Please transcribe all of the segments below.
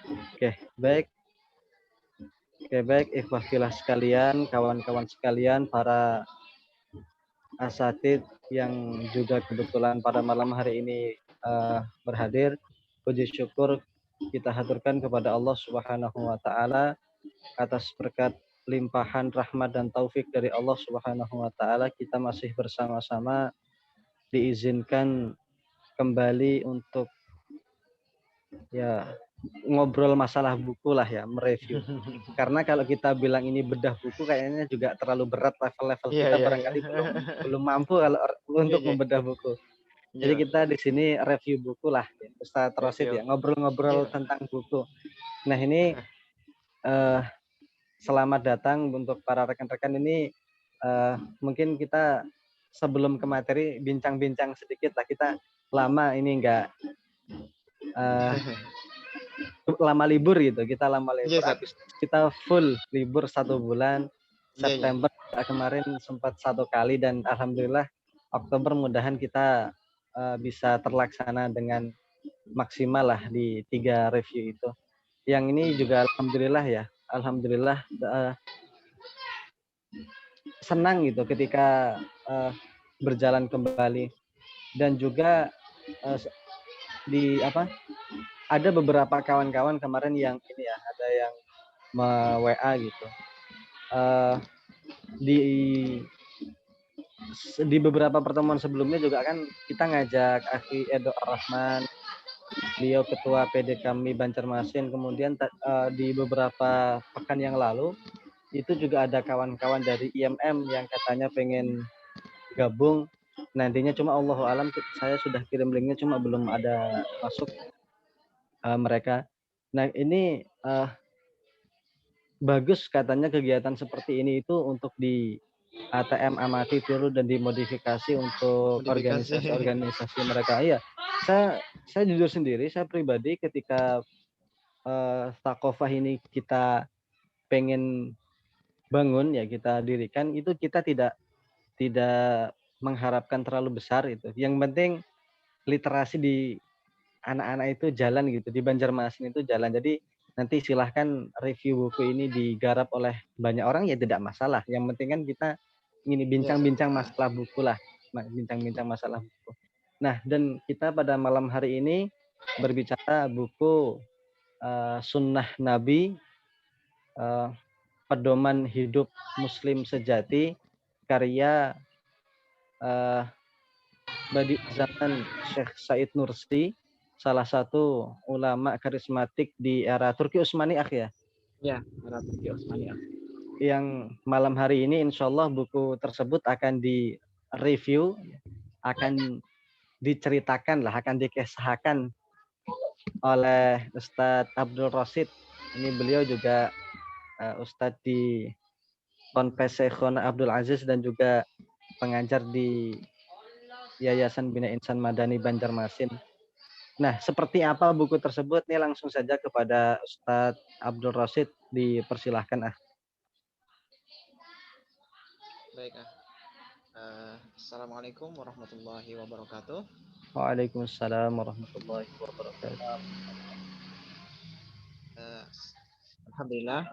Oke, baik. Oke, baik ikhwah fillah sekalian, kawan-kawan sekalian, para asatid yang juga kebetulan pada malam hari ini berhadir. Puji syukur kita haturkan kepada Allah Subhanahu wa taala atas berkat limpahan rahmat dan taufik dari Allah Subhanahu wa taala kita masih bersama-sama diizinkan kembali untuk ya ngobrol masalah buku lah ya, mereview. Karena kalau kita bilang ini bedah buku kayaknya juga terlalu berat, level Iya, kita iya, iya. barangkali belum mampu kalau Iya, untuk iya. membedah buku. Jadi Iya, kita di sini review buku lah, ya. Ustadz Rosid review. ya, ngobrol-ngobrol Iya. tentang buku. Nah ini eh, selamat datang untuk para rekan-rekan ini. Mungkin kita sebelum ke materi bincang-bincang sedikit lah, kita lama ini enggak lama libur gitu, kita lama Iya, libur, Sat. kita full libur 1 bulan. Iya, iya. September kemarin sempat 1 kali dan alhamdulillah Oktober mudahan kita bisa terlaksana dengan maksimal lah di 3 review itu. Yang ini juga Alhamdulillah. alhamdulillah senang gitu ketika berjalan kembali. Dan juga ada beberapa kawan-kawan kemarin yang ini ya, ada yang WA gitu. Di beberapa pertemuan sebelumnya juga kan kita ngajak Akhi Edo Rahman, beliau ketua PD kami Banjarmasin. Kemudian di beberapa pekan yang lalu itu juga ada kawan-kawan dari IMM yang katanya pengen gabung. Nantinya cuma Allahu alam, saya sudah kirim linknya cuma belum ada masuk mereka. Nah ini bagus katanya kegiatan seperti ini itu untuk di ATM amati dulu dan dimodifikasi untuk Modifikasi. organisasi-organisasi mereka. Iya, saya jujur sendiri, saya pribadi ketika Takofah ini kita pengen bangun ya, kita dirikan itu kita tidak mengharapkan terlalu besar itu. Yang penting literasi di anak-anak itu jalan gitu, di Banjarmasin itu jalan. Jadi nanti silahkan review buku ini digarap oleh banyak orang ya tidak masalah. Yang penting kan kita ini Iya, Sat. bincang-bincang masalah buku lah, bincang-bincang masalah buku. Nah, dan kita pada malam hari ini berbicara buku Sunnah Nabi, Pedoman Hidup Muslim Sejati, karya Badi Zaman Syekh Said Nursi, salah satu ulama karismatik di era Turki Utsmani ya. Iya, Arab Turki Osmania. Yang malam hari ini insya Allah buku tersebut akan di-review, akan diceritakan lah, akan dikisahkan oleh Ustadz Abdul Rosid. Ini beliau juga Ustadz di Ponpes Syekhona Abdul Aziz dan juga pengajar di Yayasan Bina Insan Madani Banjarmasin. Nah, seperti apa buku tersebut? Nih langsung saja kepada Ustadz Abdul Rosid, dipersilahkan. Baik. Assalamualaikum warahmatullahi wabarakatuh. Waalaikumsalam warahmatullahi wabarakatuh. Alhamdulillah.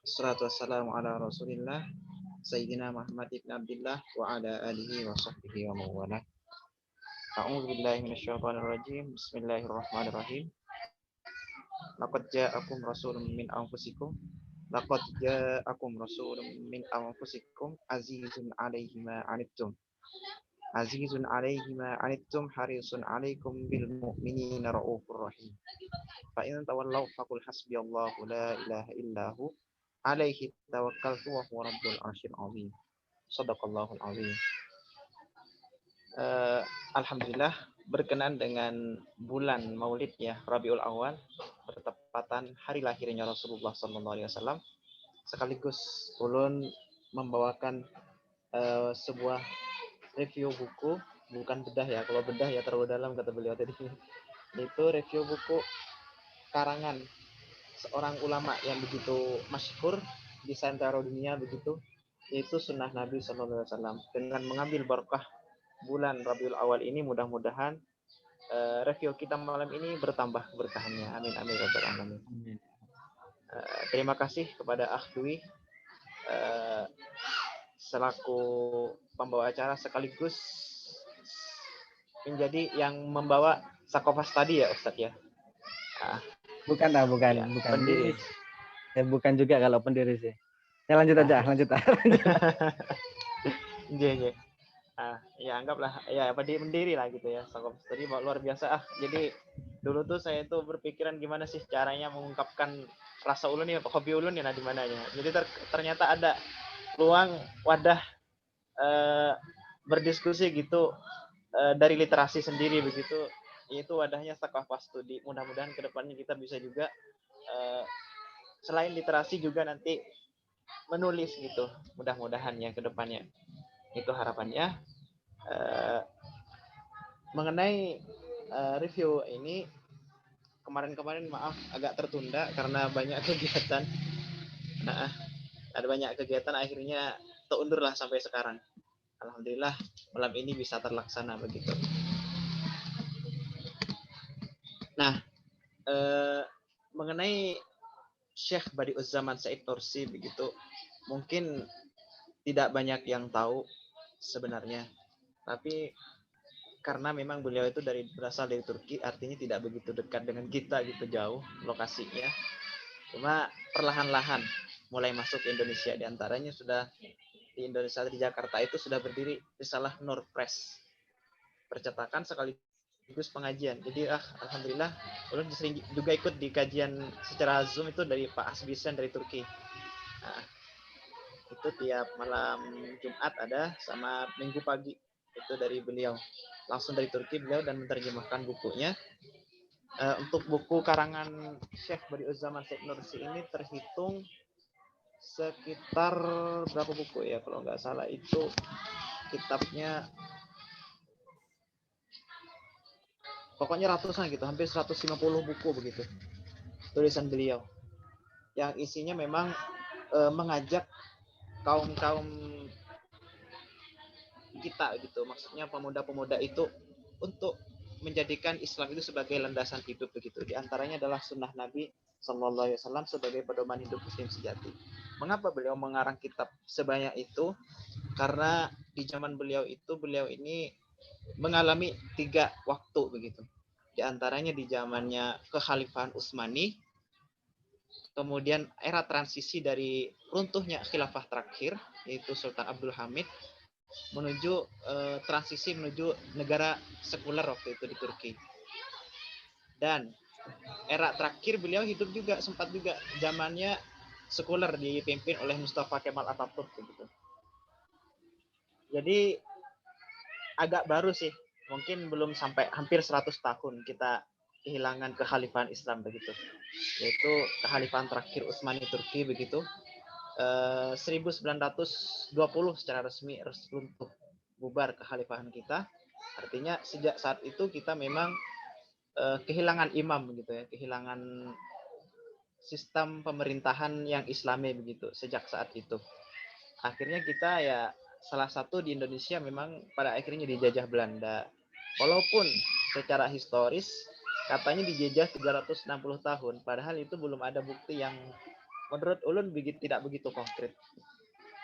Assalatu wassalamu ala Rasulillah Sayyidina Muhammad ibn Abdullah wa ala alihi wa sahbihi wa mawala. A'udzu billahi minasyaitonir rajim. Bismillahirrahmanirrahim. Laqad ja'akum rasulun min anfusikum Laqad ja'akum rasulun min anfusikum azizun 'alaihi ma 'anittum harisun 'alaikum bil mu'minina raufur rahim. Fa in tawallaw faqul hasbiyallahu la ilaha illahu alaihi tawakkaltu wa huwa rabbul arsyil azim. Shadaqallahul azim. Alhamdulillah berkenan dengan bulan Maulid ya, Rabiul Awal, bertepatan hari lahirnya Rasulullah SAW. Sekaligus ulun membawakan sebuah review buku, bukan bedah ya, kalau bedah ya terlalu dalam kata beliau tadi. Itu review buku karangan seorang ulama yang begitu masyhur di seantero dunia begitu, yaitu Sunnah Nabi SAW. Dengan mengambil berkah bulan Rabiul Awal ini, mudah-mudahan review kita malam ini bertambah berkahnya. Amin amin rabbal alamin. Terima kasih kepada Akh Dwi selaku pembawa acara sekaligus menjadi yang membawa Sakofas tadi ya Ustadz ya. Bukan, Ya, bukan. pendiri. Bukan juga kalau pendiri sih. Ya lanjut aja. Iya. Ya anggaplah ya pendiri lah gitu ya. Sakofas tadi luar biasa. Jadi dulu tuh saya tuh berpikiran gimana sih caranya mengungkapkan rasa ulun ya, hobi ulun ya, di mana ya. Jadi ternyata ada ruang wadah berdiskusi gitu dari literasi sendiri begitu. Itu wadahnya Sakofas Studi. Mudah-mudahan kedepannya kita bisa juga selain literasi juga nanti menulis gitu. Mudah-mudahan ya kedepannya. Itu harapannya. Mengenai review ini kemarin maaf agak tertunda karena banyak kegiatan. Ada banyak kegiatan akhirnya terundur lah sampai sekarang. Alhamdulillah malam ini bisa terlaksana begitu. Nah, mengenai Syekh Badi'uzzaman Said Nursi begitu, mungkin tidak banyak yang tahu sebenarnya. Tapi karena memang beliau itu berasal dari Turki, artinya tidak begitu dekat dengan kita gitu, jauh lokasinya. Cuma perlahan-lahan mulai masuk ke Indonesia. Di antaranya sudah di Indonesia, di Jakarta itu sudah berdiri Risalah Nur Press, percetakan sekaligus pengajian. Jadi alhamdulillah ulun sering juga ikut di kajian secara Zoom itu dari Pak Asbisen dari Turki. Nah, itu tiap malam Jumat ada, sama Minggu pagi itu dari beliau, langsung dari Turki beliau, dan menerjemahkan bukunya. Untuk buku karangan Syekh Badi'uzzaman Said Nursi ini terhitung sekitar berapa buku ya, kalau nggak salah itu kitabnya pokoknya ratusan gitu, hampir 150 buku begitu tulisan beliau, yang isinya memang mengajak kaum kita gitu, maksudnya pemuda-pemuda itu untuk menjadikan Islam itu sebagai landasan hidup begitu. Di antaranya adalah sunnah Nabi Sallallahu Alaihi Wasallam sebagai pedoman hidup Muslim sejati. Mengapa beliau mengarang kitab sebanyak itu? Karena di zaman beliau ini mengalami 3 waktu begitu. Di antaranya di zamannya kekhalifahan Utsmani, kemudian era transisi dari runtuhnya khilafah terakhir yaitu Sultan Abdul Hamid menuju transisi menuju negara sekuler waktu itu di Turki. Dan era terakhir beliau hidup juga sempat juga zamannya sekuler dipimpin oleh Mustafa Kemal Atatürk begitu. Jadi agak baru sih, mungkin belum sampai hampir 100 tahun kita kehilangan kekhalifahan Islam begitu. Yaitu kekhalifahan terakhir Utsmani Turki begitu. 1920 secara resmi runtuh, bubar kekhalifahan kita. Artinya sejak saat itu kita memang kehilangan imam begitu ya, kehilangan sistem pemerintahan yang Islami begitu sejak saat itu. Akhirnya kita ya salah satu di Indonesia memang pada akhirnya dijajah Belanda. Walaupun secara historis katanya dijajah 360 tahun, padahal itu belum ada bukti yang menurut ulun tidak begitu konkret.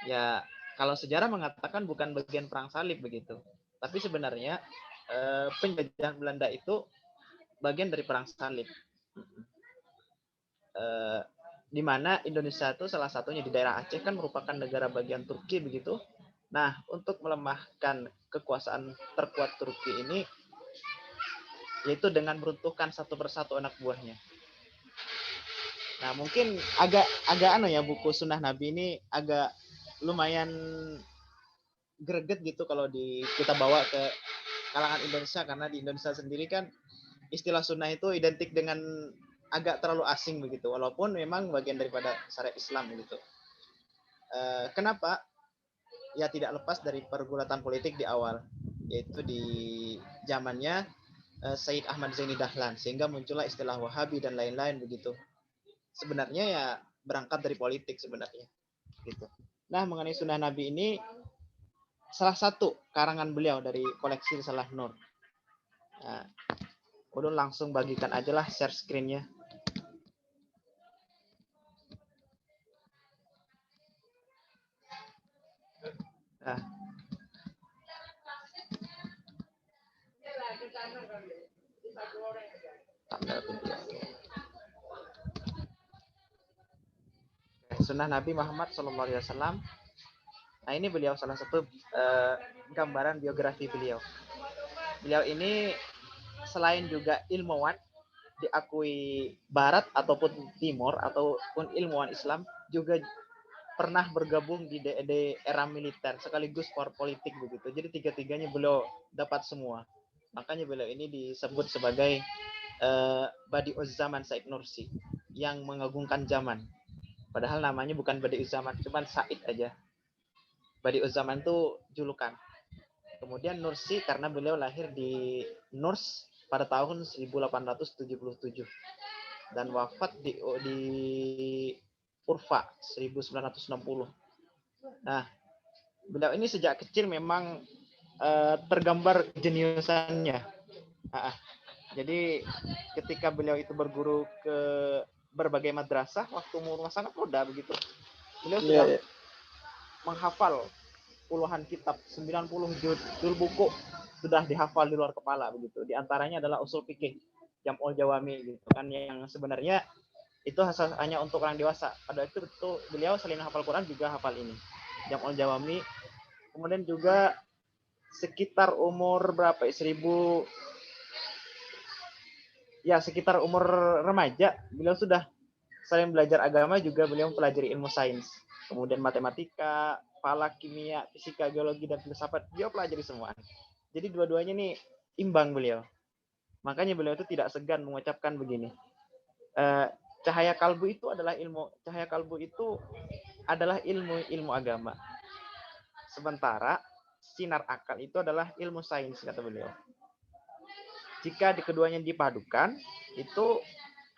Ya, kalau sejarah mengatakan bukan bagian perang salib begitu. Tapi sebenarnya penjajahan Belanda itu bagian dari perang salib. Di mana Indonesia itu salah satunya di daerah Aceh kan merupakan negara bagian Turki begitu. Nah, untuk melemahkan kekuasaan terkuat Turki ini yaitu dengan meruntuhkan satu persatu anak buahnya. Nah, mungkin agak ya buku Sunnah Nabi ini agak lumayan greget gitu kalau kita bawa ke kalangan Indonesia, karena di Indonesia sendiri kan istilah sunnah itu identik dengan agak terlalu asing begitu, walaupun memang bagian daripada syariat Islam begitu. Kenapa? Ya tidak lepas dari pergulatan politik di awal, yaitu di zamannya Sayyid Ahmad Zaini Dahlan, sehingga muncullah istilah Wahabi dan lain-lain begitu. Sebenarnya ya berangkat dari politik sebenarnya gitu. Nah, mengenai Sunnah Nabi ini salah satu karangan beliau dari koleksi Risalah Nur. Nah, ulun langsung bagikan aja lah share screen-nya. Ah, tanda video. Sunnah Nabi Muhammad SAW. Nah, ini beliau salah satu gambaran biografi beliau. Beliau ini selain juga ilmuwan, diakui Barat ataupun Timur ataupun ilmuwan Islam, juga pernah bergabung di era militer sekaligus politik begitu. Jadi tiga-tiganya beliau dapat semua. Makanya beliau ini disebut sebagai Badi'uz Zaman Said Nursi, yang mengagungkan zaman. Padahal namanya bukan Badi'uz Zaman, cuma Said aja. Badi'uz Zaman itu julukan. Kemudian Nursi karena beliau lahir di Nurs pada tahun 1877 dan wafat di Urfa 1960. Nah, beliau ini sejak kecil memang tergambar jeniusannya. Jadi ketika beliau itu berguru ke berbagai madrasah waktu umur sangat muda begitu, beliau sudah menghafal puluhan kitab, 90 judul buku sudah dihafal di luar kepala begitu. Di antaranya adalah usul fikih, Jam'ul Jawami gitu kan, yang sebenarnya itu hanya untuk orang dewasa. Pada itu betul beliau selain hafal Quran juga hafal ini, Jam'ul Jawami. Kemudian juga sekitar umur berapa? Sekitar umur remaja, beliau sudah selain belajar agama juga beliau mempelajari ilmu sains. Kemudian matematika, falak, kimia, fisika, geologi, dan filsafat beliau pelajari semua. Jadi dua-duanya nih imbang beliau. Makanya beliau itu tidak segan mengucapkan begini. Cahaya kalbu itu adalah ilmu agama. Sementara sinar akal itu adalah ilmu sains, kata beliau. Jika keduanya dipadukan, itu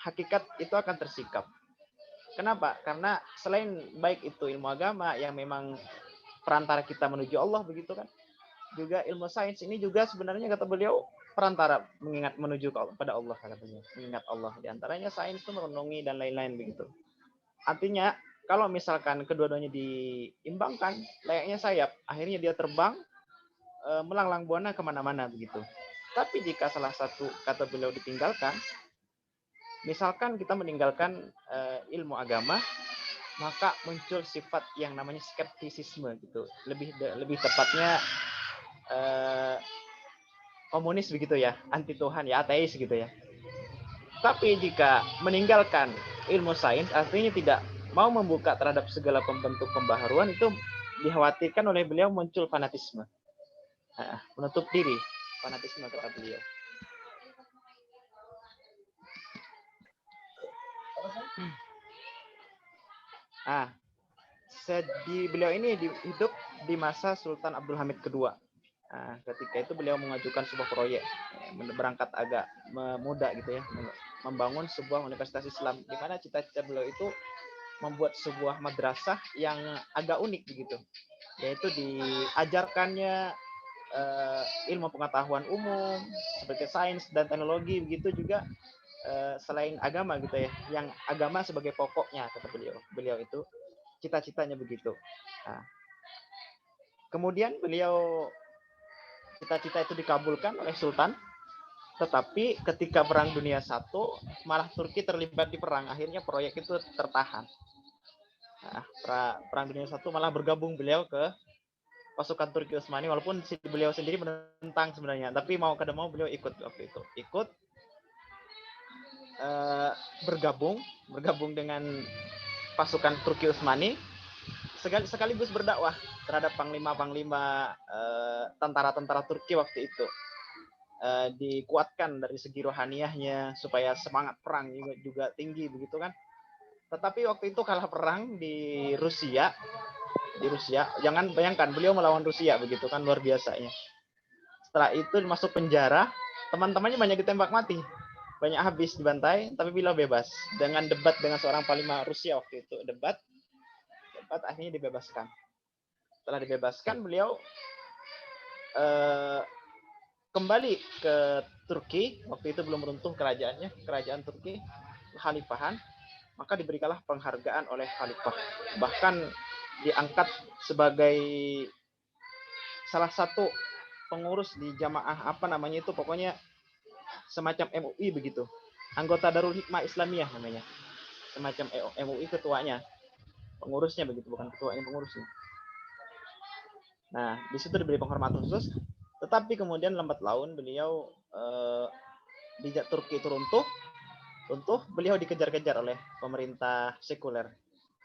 hakikat itu akan tersikap. Kenapa? Karena selain baik itu ilmu agama yang memang perantara kita menuju Allah begitu kan, juga ilmu sains ini juga sebenarnya kata beliau perantara menuju pada Allah, kata beliau, mengingat Allah. Di antaranya sains itu merenungi dan lain-lain begitu. Artinya kalau misalkan kedua-duanya diimbangkan, layaknya sayap, akhirnya dia terbang melanglang buana kemana-mana begitu. Tapi jika salah satu kata beliau ditinggalkan, misalkan kita meninggalkan ilmu agama, maka muncul sifat yang namanya skeptisisme gitu. Lebih tepatnya komunis begitu ya, anti Tuhan ya, ateis gitu ya. Tapi jika meninggalkan ilmu sains, artinya tidak mau membuka terhadap segala bentuk pembaharuan, itu dikhawatirkan oleh beliau muncul fanatisme. Menutup diri, fanatisme kata beliau. Beliau ini hidup di masa Sultan Abdul Hamid kedua. Ketika itu beliau mengajukan sebuah proyek, berangkat agak muda gitu ya, membangun sebuah universitas Islam, di mana cita-cita beliau itu membuat sebuah madrasah yang agak unik begitu, yaitu diajarkannya ilmu pengetahuan umum seperti sains dan teknologi begitu juga, selain agama gitu ya, yang agama sebagai pokoknya kata beliau itu cita-citanya begitu. Kemudian beliau cita-cita itu dikabulkan oleh Sultan, tetapi ketika Perang Dunia I malah Turki terlibat di perang, akhirnya proyek itu tertahan. Perang Dunia I malah bergabung beliau ke pasukan Turki Utsmani, walaupun beliau sendiri menentang sebenarnya, tapi mau kada mau beliau ikut waktu itu, bergabung dengan pasukan Turki Utsmani, sekaligus berdakwah terhadap panglima-panglima tentara-tentara Turki waktu itu. Dikuatkan dari segi rohaniyahnya supaya semangat perang juga tinggi begitu kan. Tetapi waktu itu kalah perang di Rusia. Jangan bayangkan beliau melawan Rusia begitu kan, luar biasanya. Setelah itu masuk penjara, teman-temannya banyak ditembak mati, banyak habis dibantai, tapi beliau bebas dengan debat dengan seorang panglima Rusia waktu itu. Debat akhirnya dibebaskan. Setelah dibebaskan beliau kembali ke Turki. Waktu itu belum runtuh kerajaan Turki, khalifahan, maka diberikanlah penghargaan oleh khalifah, bahkan diangkat sebagai salah satu pengurus di jamaah apa namanya itu, pokoknya semacam MUI begitu. Anggota Darul Hikmah Islamiyah namanya. Semacam MUI ketuanya. Pengurusnya begitu, bukan ketuanya, pengurusnya. Nah, di situ diberi penghormatan khusus. Tetapi kemudian lambat laun beliau di Turki itu runtuh, beliau dikejar-kejar oleh pemerintah sekuler.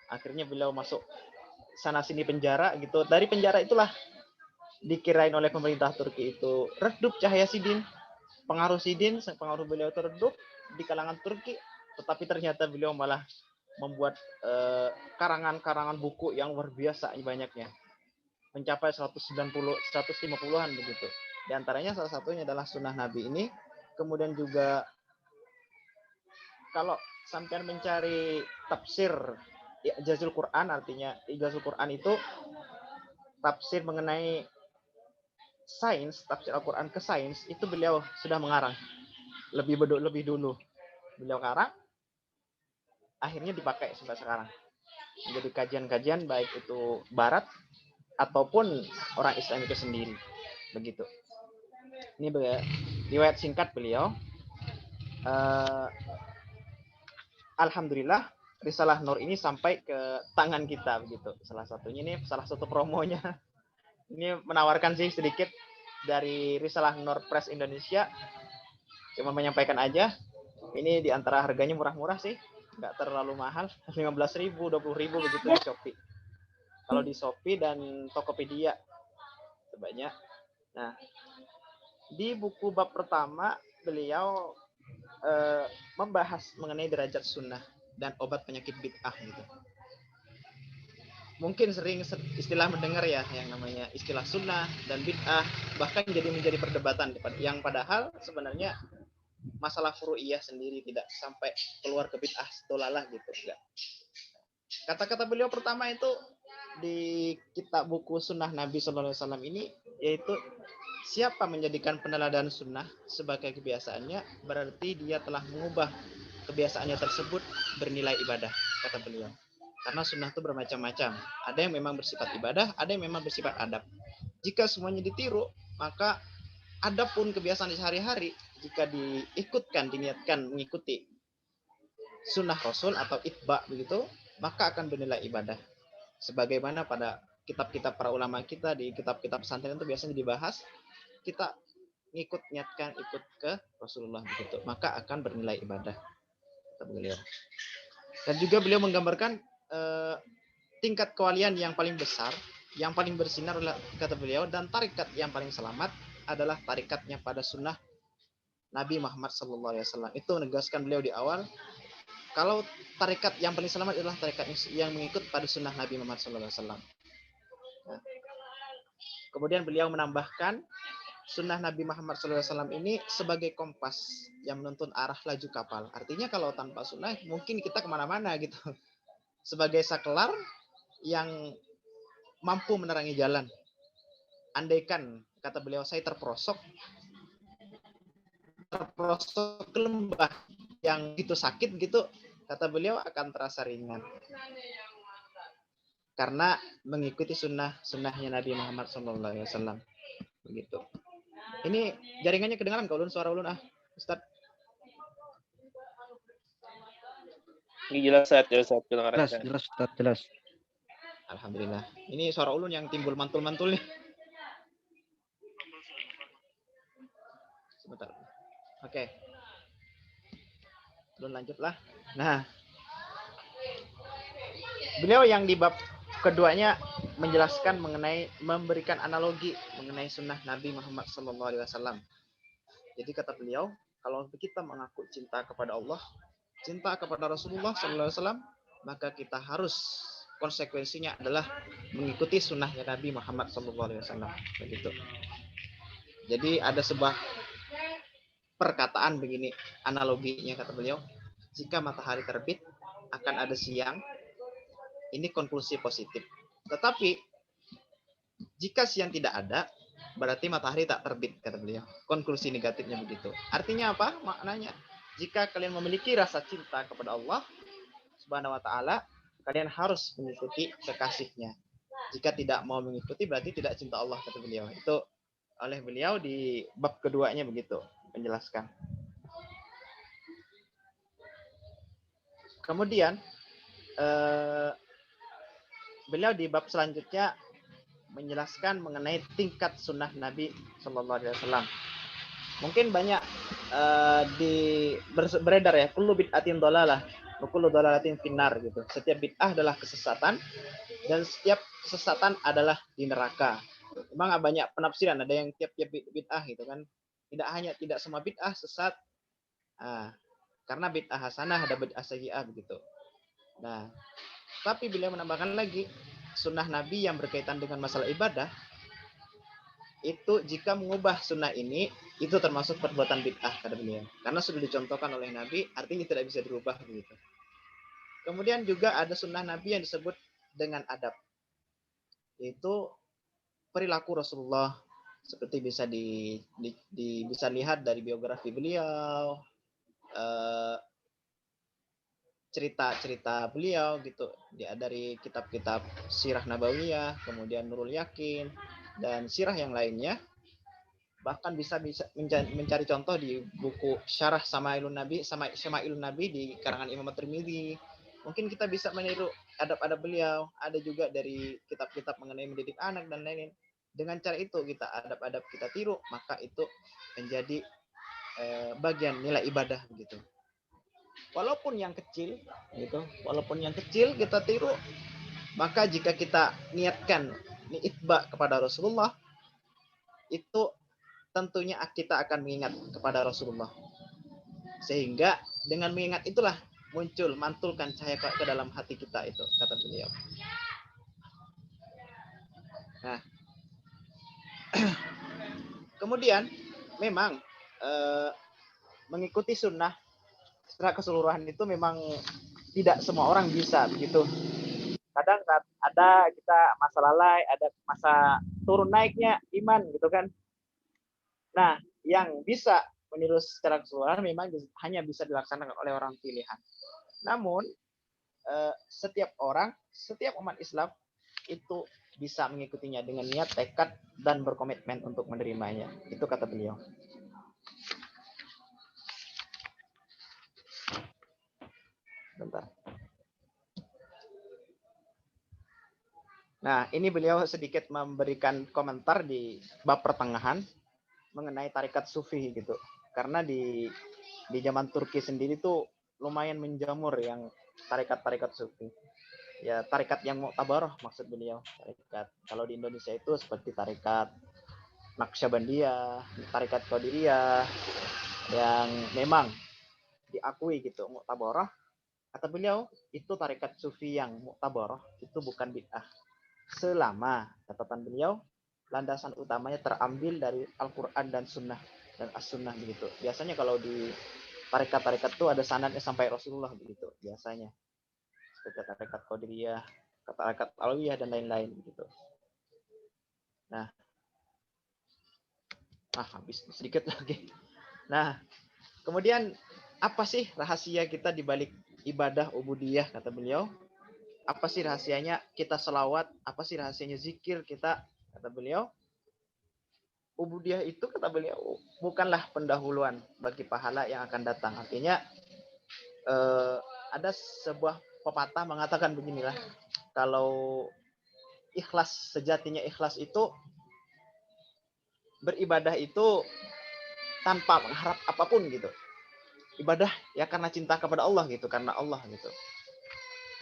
Akhirnya beliau masuk sana sini penjara gitu. Dari penjara itulah dikirain oleh pemerintah Turki itu redup Cahaya Sidin, pengaruh beliau itu redup di kalangan Turki, tetapi ternyata beliau malah membuat karangan-karangan buku yang luar biasa banyaknya, mencapai 150-an begitu. Di antaranya salah satunya adalah Sunnah Nabi ini. Kemudian juga kalau sampai mencari tafsir Ijazul Quran, artinya Ijazul Quran itu tafsir mengenai sains, tafsir Al-Quran ke sains, itu beliau sudah mengarang lebih dulu. Beliau karang, akhirnya dipakai sampai sekarang. Menjadi kajian-kajian baik itu barat ataupun orang Islam itu sendiri. Begitu. Ini riwayat singkat beliau. Alhamdulillah Risalah Nur ini sampai ke tangan kita begitu. Salah satunya ini salah satu promonya. Ini menawarkan sih sedikit dari Risalah Nur Press Indonesia. Cuma menyampaikan aja. Ini di antara harganya murah-murah sih. Nggak terlalu mahal. 15.000, 20.000 begitu di Shopee. Kalau di Shopee dan Tokopedia sebanyak. Nah, di buku bab pertama beliau membahas mengenai derajat sunnah dan obat penyakit bid'ah gitu. Mungkin sering istilah mendengar ya yang namanya istilah sunnah dan bid'ah, bahkan menjadi perdebatan yang padahal sebenarnya masalah furu'iyah sendiri, tidak sampai keluar ke bid'ah dolalah gitu, enggak. Kata-kata beliau pertama itu di kitab buku Sunnah Nabi SAW ini, yaitu siapa menjadikan peneladan sunnah sebagai kebiasaannya, berarti dia telah mengubah kebiasaannya tersebut bernilai ibadah, kata beliau. Karena sunnah itu bermacam-macam. Ada yang memang bersifat ibadah, ada yang memang bersifat adab. Jika semuanya ditiru, maka adapun kebiasaan di sehari-hari, jika diikutkan, diniatkan mengikuti sunnah Rasul atau itba begitu, maka akan bernilai ibadah. Sebagaimana pada kitab-kitab para ulama kita, di kitab-kitab pesantren itu biasanya dibahas, kita niatkan ikut ke Rasulullah begitu, maka akan bernilai ibadah, kata beliau. Dan juga beliau menggambarkan tingkat kewalian yang paling besar, yang paling bersinar, kata beliau, dan tarikat yang paling selamat adalah tarikatnya pada sunnah Nabi Muhammad SAW. Itu menegaskan beliau di awal, kalau tarikat yang paling selamat adalah tarikat yang mengikut pada sunnah Nabi Muhammad SAW. Nah, kemudian beliau menambahkan, sunnah Nabi Muhammad SAW ini sebagai kompas yang menuntun arah laju kapal. Artinya kalau tanpa sunnah mungkin kita kemana-mana gitu. Sebagai saklar yang mampu menerangi jalan. Andaikan, kata beliau, saya terperosok ke lembah yang gitu sakit gitu, kata beliau akan terasa ringan. Karena mengikuti sunnahnya Nabi Muhammad SAW. Begitu. Ini jaringannya kedengaran kak Ulun, suara Ulun Ustaz? Jelas kedengaran. Jelas. Alhamdulillah. Ini suara Ulun yang timbul mantul-mantul nih. Sebentar. Oke. Ulun lanjutlah. Nah, beliau yang di bab keduanya menjelaskan mengenai, memberikan analogi mengenai sunnah Nabi Muhammad SAW. Jadi kata beliau, kalau kita mengaku cinta kepada Allah, cinta kepada Rasulullah SAW, maka kita harus, konsekuensinya adalah mengikuti sunnahnya Nabi Muhammad SAW. Begitu. Jadi ada sebuah perkataan begini, analoginya kata beliau, jika matahari terbit akan ada siang. Ini konklusi positif. Tetapi jika siang tidak ada, berarti matahari tak terbit, kata beliau. Konklusi negatifnya begitu. Artinya apa? Maknanya, jika kalian memiliki rasa cinta kepada Allah Subhanahu wa taala, kalian harus mengikuti kekasihnya. Jika tidak mau mengikuti berarti tidak cinta Allah, kata beliau. Itu oleh beliau di bab keduanya begitu menjelaskan. Kemudian beliau di bab selanjutnya menjelaskan mengenai tingkat sunnah Nabi Shallallahu Alaihi Wasallam. Mungkin banyak beredar ya, kullu bid'atin dhalalah wa kullu dhalalatin finnar gitu. Setiap bid'ah adalah kesesatan dan setiap kesesatan adalah di neraka. Memang banyak penafsiran, ada yang tiap-tiap bid'ah gitu kan. Tidak semua bid'ah sesat. Karena bid'ah hasanah ada bid'ah sayyi'ah begitu. Nah, tapi beliau menambahkan lagi sunnah Nabi yang berkaitan dengan masalah ibadah itu jika mengubah sunnah ini itu termasuk perbuatan bid'ah, kata beliau. Karena sudah dicontohkan oleh Nabi, artinya tidak bisa dirubah begitu. Kemudian juga ada sunnah Nabi yang disebut dengan adab, yaitu perilaku Rasulullah, seperti bisa bisa lihat dari biografi beliau, cerita-cerita beliau gitu, dari kitab-kitab Sirah Nabawiyah, kemudian Nurul Yakin dan sirah yang lainnya. Bahkan bisa mencari contoh di buku Syarah Syama'ilun Nabi di karangan Imam At-Tirmidzi. Mungkin kita bisa meniru adab-adab beliau. Ada juga dari kitab-kitab mengenai mendidik anak dan lain-lain. Dengan cara itu kita adab-adab kita tiru, maka itu menjadi bagian nilai ibadah begitu. Walaupun yang kecil gitu, walaupun yang kecil kita tiru, maka jika kita niatkan itba kepada Rasulullah, itu tentunya kita akan mengingat kepada Rasulullah. Sehingga dengan mengingat itulah mantulkan cahaya ke dalam hati kita itu, kata beliau. Nah, kemudian memang mengikuti sunnah secara keseluruhan itu memang tidak semua orang bisa begitu. Kadang ada kita masa lalai, ada masa turun naiknya iman gitu kan. Nah, yang bisa meniru secara keseluruhan memang hanya bisa dilaksanakan oleh orang pilihan. Namun, setiap umat Islam itu bisa mengikutinya dengan niat, tekad, dan berkomitmen untuk menerimanya. Itu kata beliau. Bentar. Nah, ini beliau sedikit memberikan komentar di bab pertengahan mengenai tarekat sufi gitu. Karena di zaman Turki sendiri tuh lumayan menjamur yang tarekat sufi. Ya, tarekat yang mu'tabarah maksud beliau. Tarekat kalau di Indonesia itu seperti tarekat Naqsyabandiyah, tarekat Qadiriyah yang memang diakui gitu mu'tabarah. Kata beliau, itu tarekat sufi yang mu'tabarah itu bukan bid'ah. Selama catatan beliau landasan utamanya terambil dari Al-Quran dan Sunnah dan As-Sunnah begitu. Biasanya kalau di tarekat-tarekat itu ada sanadnya sampai Rasulullah begitu biasanya. Seperti tarekat Qadiriyah, tarekat Alawiyah dan lain-lain begitu. Nah, habis sedikit lagi. Nah, kemudian apa sih rahasia kita di balik ibadah ubudiyah, kata beliau? Apa sih rahasianya kita selawat? Apa sih rahasianya zikir kita? Kata beliau, ubudiyah itu, kata beliau, bukanlah pendahuluan bagi pahala yang akan datang. Artinya ada sebuah pepatah mengatakan beginilah, kalau ikhlas, sejatinya ikhlas itu beribadah itu tanpa mengharap apapun gitu. Ibadah ya karena cinta kepada Allah gitu, karena Allah gitu.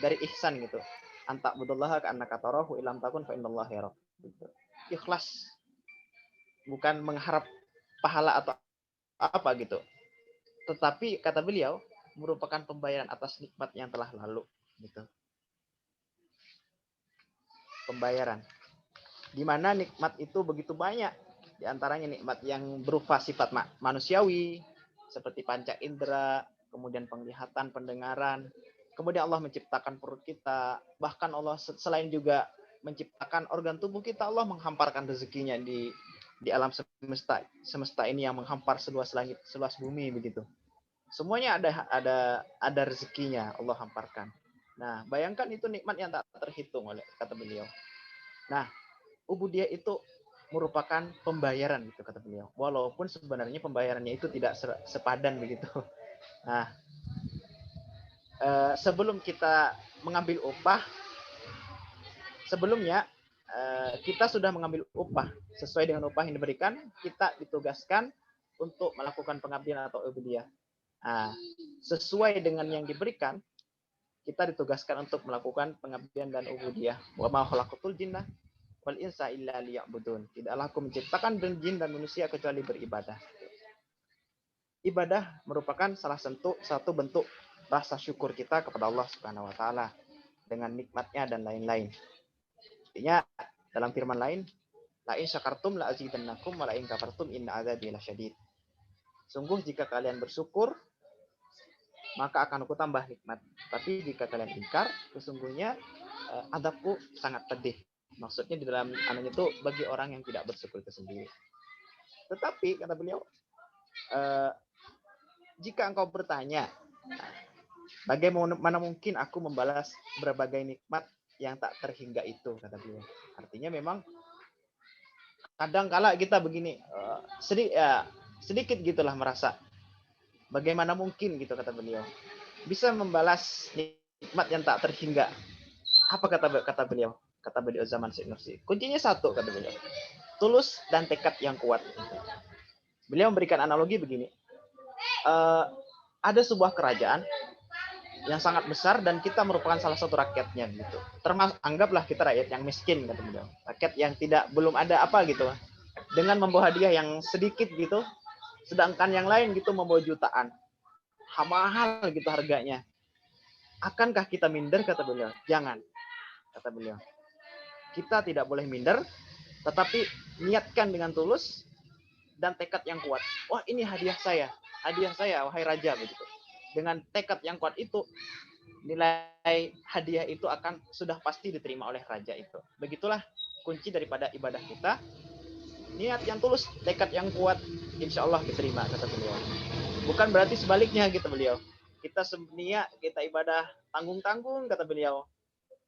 Dari ihsan gitu. Anta budallaha ka'annaka tarahu ilam takun fa innallaha yarak. Gitu. Ikhlas bukan mengharap pahala atau apa gitu. Tetapi kata beliau merupakan pembayaran atas nikmat yang telah lalu gitu. Pembayaran. Di mana nikmat itu begitu banyak. Di antaranya nikmat yang berupa sifat manusiawi seperti panca indera, kemudian penglihatan, pendengaran. Kemudian Allah menciptakan perut kita. Bahkan Allah selain juga menciptakan organ tubuh kita, Allah menghamparkan rezekinya di alam semesta ini yang menghampar seluas langit, seluas bumi begitu. Semuanya ada rezekinya Allah hamparkan. Nah, bayangkan itu nikmat yang tak terhitung oleh kata beliau. Nah, ubudiyah itu merupakan pembayaran gitu kata beliau. Walaupun sebenarnya pembayarannya itu tidak sepadan begitu. Nah, sebelum kita mengambil upah, sebelumnya kita sudah mengambil upah sesuai dengan upah yang diberikan, kita ditugaskan untuk melakukan pengabdian atau ubudiyah. Nah, sesuai dengan yang diberikan, kita ditugaskan untuk melakukan pengabdian dan ubudiyah. Wa ma khalaqatul jinna wal insa illa liya'budun. Tidaklah aku menciptakan jin dan manusia kecuali beribadah. Ibadah merupakan salah satu bentuk rasa syukur kita kepada Allah Subhanahu wa taala dengan nikmatnya dan lain-lain. Artinya dalam firman lain, la in syakartum la azidannakum wa la in kafartum inna adzabi lasyadid. Sungguh jika kalian bersyukur, maka akan aku tambah nikmat. Tapi jika kalian ingkar, sesungguhnya adabku sangat pedih. Maksudnya di dalam ananya itu bagi orang yang tidak bersyukur itu sendiri. Tetapi kata beliau, jika engkau bertanya, bagaimana mungkin aku membalas berbagai nikmat yang tak terhingga itu, kata beliau. Artinya memang kadang kala kita begini, sedikit gitulah merasa, bagaimana mungkin gitu kata beliau, bisa membalas nikmat yang tak terhingga. Apa kata beliau? Kata beliau zaman Syekh Nursi. Kuncinya satu kata beliau, tulus dan tekad yang kuat. Beliau memberikan analogi begini, ada sebuah kerajaan yang sangat besar dan kita merupakan salah satu rakyatnya gitu. Termasuk anggaplah kita rakyat yang miskin kata beliau, rakyat yang belum ada apa gitu, dengan membawa hadiah yang sedikit gitu, sedangkan yang lain gitu membawa jutaan, mahal gitu harganya. Akankah kita minder kata beliau? Jangan, kata beliau. Kita tidak boleh minder, tetapi niatkan dengan tulus dan tekad yang kuat. Wah, ini hadiah saya wahai raja begitu. Dengan tekad yang kuat itu, nilai hadiah itu akan sudah pasti diterima oleh raja itu. Begitulah kunci daripada ibadah kita. Niat yang tulus, tekad yang kuat, insya Allah diterima, kata beliau. Bukan berarti sebaliknya, gitu beliau. Kita niat, kita ibadah tanggung-tanggung, kata beliau.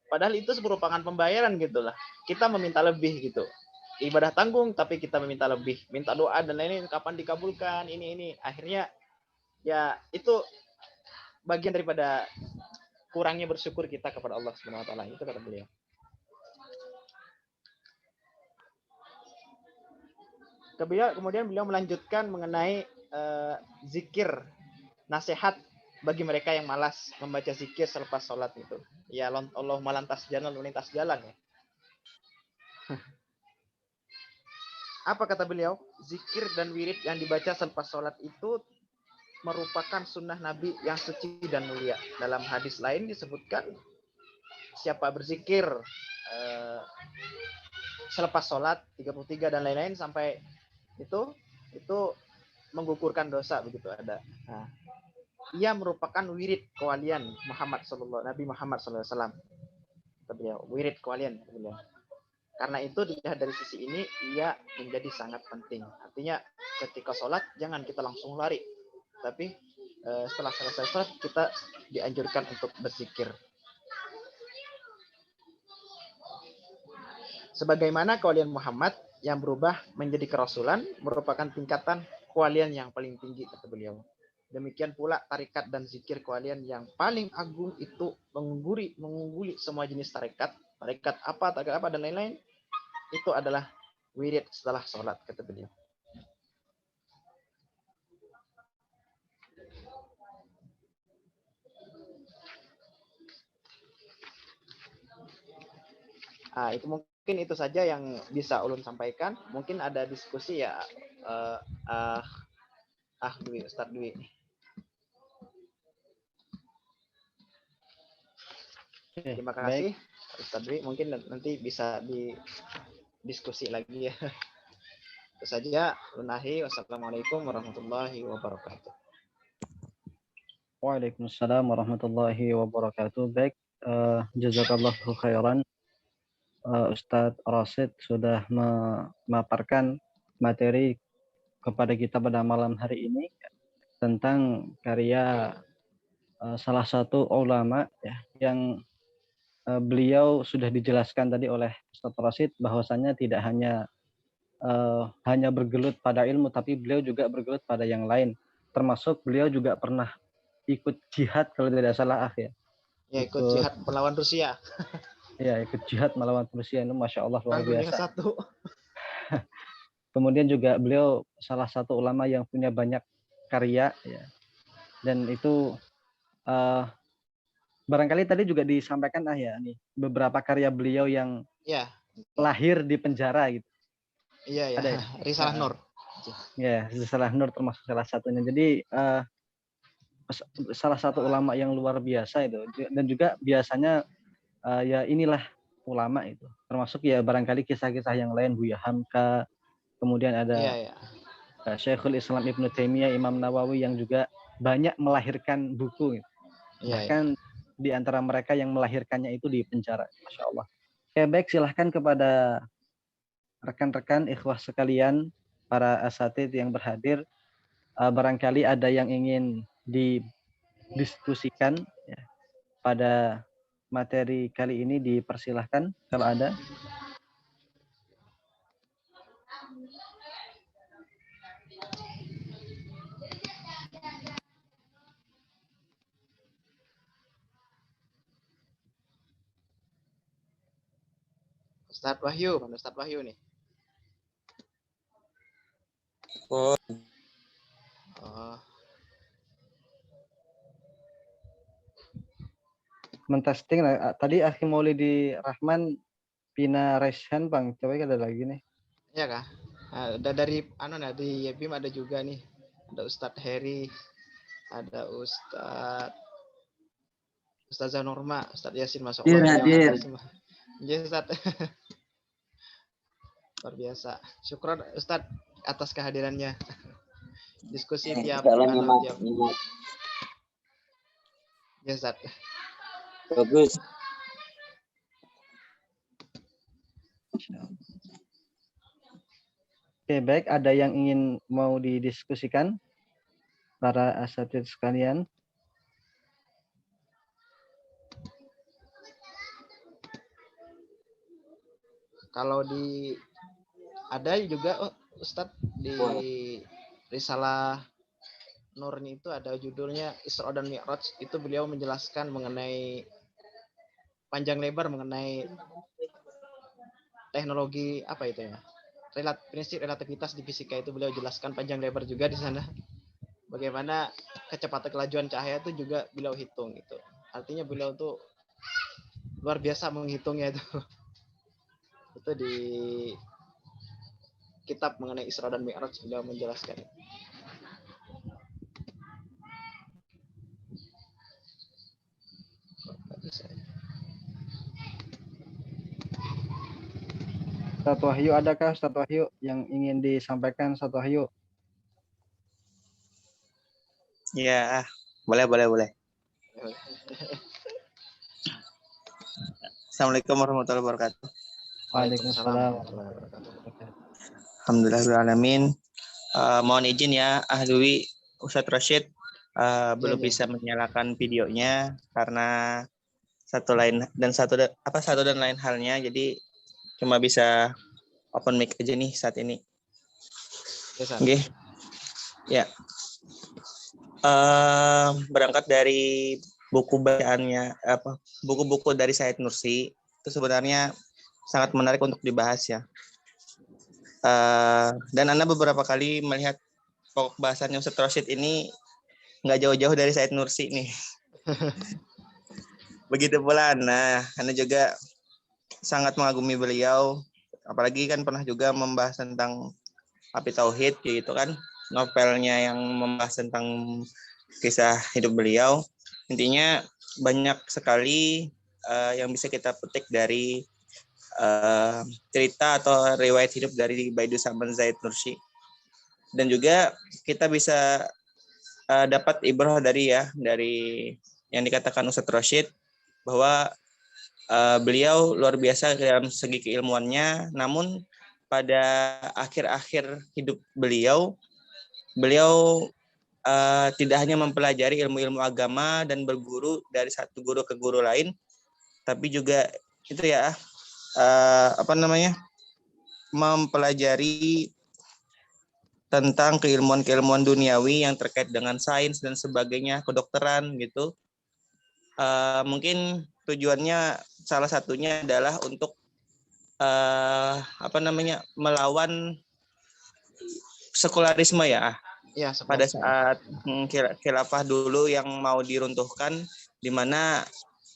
Padahal itu merupakan pembayaran gitulah. Kita meminta lebih gitu. Ibadah tanggung, tapi kita meminta lebih. Minta doa dan lain-lain, kapan dikabulkan, ini. Akhirnya, ya itu bagian daripada kurangnya bersyukur kita kepada Allah Subhanahu wa taala. Itu kata beliau. Kemudian beliau melanjutkan mengenai zikir, nasihat bagi mereka yang malas membaca zikir selepas sholat itu. Ya Allahumma lantas jalan, melintas jalan ya. Apa kata beliau? Zikir dan wirid yang dibaca selepas sholat itu merupakan sunnah Nabi yang suci dan mulia. Dalam hadis lain disebutkan, siapa berzikir selepas sholat 33 dan lain-lain sampai itu menggugurkan dosa begitu ada. Nah, ia merupakan wirid kewalian Nabi Muhammad SAW. Beliau wirid kewalian beliau. Karena itu dilihat dari sisi ini ia menjadi sangat penting. Artinya ketika sholat jangan kita langsung lari, tapi setelah selesai sholat kita dianjurkan untuk berzikir. Sebagaimana kewalian Muhammad yang berubah menjadi kerasulan merupakan tingkatan kewalian yang paling tinggi, kata beliau. Demikian pula tarikat dan zikir kewalian yang paling agung itu mengungguli semua jenis tarikat apa dan lain-lain. Itu adalah wirid setelah sholat, kata beliau. Itu mungkin itu saja yang bisa ulun sampaikan. Mungkin ada diskusi ya, Ustadz Dwi. Terima kasih, Ustadz Dwi. Mungkin nanti bisa didiskusi lagi ya. Itu saja. Unahi. Wassalamualaikum warahmatullahi wabarakatuh. Waalaikumsalam warahmatullahi wabarakatuh. Baik, jazakallahu khairan. Ustadz Rasid sudah memaparkan materi kepada kita pada malam hari ini tentang karya salah satu ulama ya, yang beliau sudah dijelaskan tadi oleh Ustaz Rashid bahwasanya tidak hanya bergelut pada ilmu, tapi beliau juga bergelut pada yang lain. Termasuk beliau juga pernah ikut jihad kalau tidak salah ya. Ya, ikut jihad melawan Rusia. Ya, ikut jihad melawan Rusia itu Masya Allah luar Dunia biasa. satu. Kemudian juga beliau salah satu ulama yang punya banyak karya ya. Dan itu barangkali tadi juga disampaikan ya nih beberapa karya beliau yang Ya. lahir di penjara gitu. Iya ya. Ada ya? Risalah Nur. Ya, Risalah Nur termasuk salah satunya. Jadi salah satu ulama yang luar biasa itu, dan juga biasanya ya inilah ulama itu, termasuk ya barangkali kisah-kisah yang lain Buya Hamka, kemudian ada Syekhul Islam Ibnu Taimiyah, Imam Nawawi yang juga banyak melahirkan buku gitu. Bahkan di antara mereka yang melahirkannya itu di penjara. Masya Allah. Oke, baik, silahkan kepada rekan-rekan ikhwah sekalian, para asatidz yang berhadir, barangkali ada yang ingin didiskusikan ya, pada materi kali ini, dipersilahkan kalau ada. Ustadz Wahyu, mana Ustadz Wahyu nih? Oh. Mentesting tadi Akhi Maulidi Rahman Pina Reshan Bang, coba ada lagi nih. Iya kah? Ada dari di Yebim ada juga nih. Ada Ustadz Heri, ada Ustazah Norma, Ustadz Yasin, Masya Allah. Hadir. Iya Ustadz. Luar biasa. Syukron Ustadz atas kehadirannya. Diskusi tiap ya Ustadz. Bagus. Oke, baik, ada yang ingin mau didiskusikan para asatidz sekalian? Kalau ada juga Ustadz di Risalah Nur itu ada judulnya Isra dan Mi'raj, itu beliau menjelaskan mengenai panjang lebar mengenai teknologi apa itu ya, prinsip relativitas di fisika, itu beliau jelaskan panjang lebar juga di sana. Bagaimana kecepatan kelajuan cahaya itu juga beliau hitung gitu. Artinya beliau tuh luar biasa menghitungnya itu. Itu di kitab mengenai Isra dan Mi'raj beliau menjelaskan. Ustadz Wahyu, adakah Ustadz Wahyu yang ingin disampaikan? Ustadz Wahyu. Ya, boleh. Assalamualaikum warahmatullahi wabarakatuh. Waalaikumsalam. Alhamdulillahirrahmanirrahim. Mohon izin ya, Ahli Ustadz Rashid belum bisa menyalakan videonya karena satu dan lain halnya, jadi cuma bisa open mic aja nih saat ini. Oke. Ya. Berangkat dari buku bacaannya, buku-buku dari Said Nursi itu sebenarnya sangat menarik untuk dibahas ya. Dan Anda beberapa kali melihat pokok bahasannya Ustadz Rashid ini nggak jauh-jauh dari Said Nursi nih. Begitu pula Anda juga sangat mengagumi beliau, apalagi kan pernah juga membahas tentang Api Tauhid gitu kan, novelnya yang membahas tentang kisah hidup beliau. Intinya banyak sekali yang bisa kita petik dari cerita atau riwayat hidup dari Baidus Saman Said Nursi. Dan juga kita bisa dapat ibrah dari yang dikatakan Ustadz Rashid bahwa beliau luar biasa dalam segi keilmuannya, namun pada akhir-akhir hidup beliau tidak hanya mempelajari ilmu-ilmu agama dan berguru dari satu guru ke guru lain, tapi juga itu ya mempelajari tentang keilmuan-keilmuan duniawi yang terkait dengan sains dan sebagainya, kedokteran gitu. Mungkin tujuannya salah satunya adalah untuk melawan sekularisme ya. Ya, Pada sekularisme. saat khilafah dulu yang mau diruntuhkan, di mana